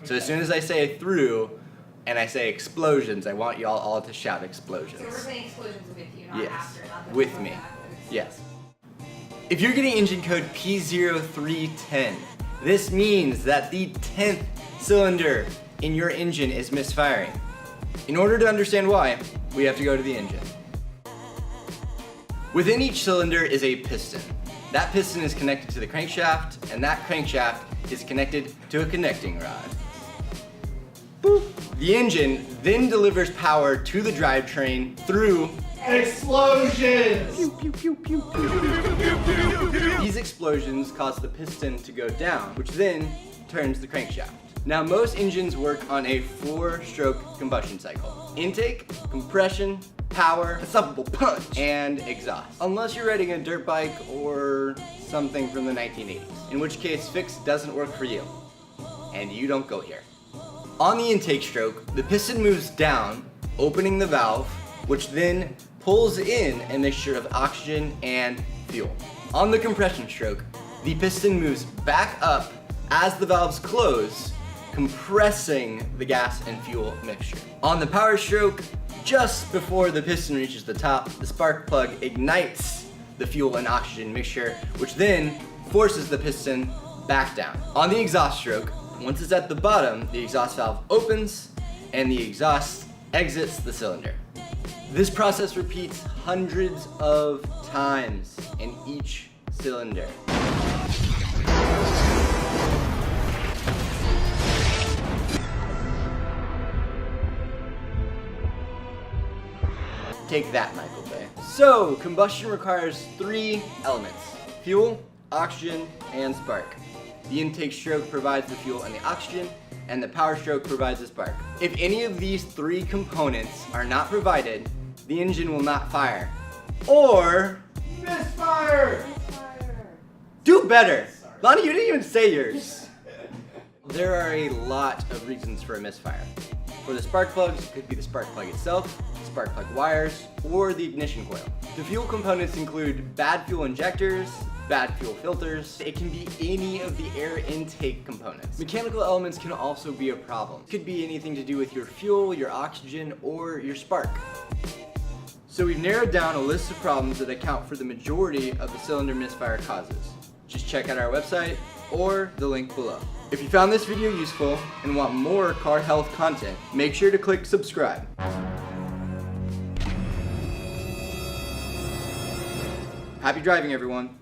So as soon as I say through and I say explosions, I want y'all all to shout explosions. So we're saying explosions with you, not Yes, after, not the with me. Yes. If you're getting engine code P0310, this means that the 10th cylinder in your engine is misfiring. In order to understand why, we have to go to the engine. Within each cylinder is a piston. That piston is connected to the crankshaft, and that crankshaft is connected to a connecting rod. Boop. The engine then delivers power to the drivetrain through explosions! Pew, pew, pew, pew, pew. These explosions cause the piston to go down, which then turns the crankshaft. Now, most engines work on a 4-stroke combustion cycle. Intake, compression, power, unstoppable punch, and exhaust. Unless you're riding a dirt bike or something from the 1980s, in which case fix doesn't work for you, and you don't go here. On the intake stroke, the piston moves down, opening the valve, which then pulls in a mixture of oxygen and fuel. On the compression stroke, the piston moves back up as the valves close, compressing the gas and fuel mixture. On the power stroke, just before the piston reaches the top, the spark plug ignites the fuel and oxygen mixture, which then forces the piston back down. On the exhaust stroke, once it's at the bottom, the exhaust valve opens and the exhaust exits the cylinder. This process repeats hundreds of times in each cylinder. Take that, Michael Bay. So, combustion requires 3 elements: fuel, oxygen, and spark. The intake stroke provides the fuel and the oxygen, and the power stroke provides the spark. If any of these 3 components are not provided, the engine will not fire. Or misfire! Do better! Lonnie, you didn't even say yours. There are a lot of reasons for a misfire. For the spark plugs, it could be the spark plug itself, spark plug wires, or the ignition coil. The fuel components include bad fuel injectors, bad fuel filters. It can be any of the air intake components. Mechanical elements can also be a problem. It could be anything to do with your fuel, your oxygen, or your spark. So we've narrowed down a list of problems that account for the majority of the cylinder misfire causes. Just check out our website or the link below. If you found this video useful and want more car health content, make sure to click subscribe. Happy driving, everyone.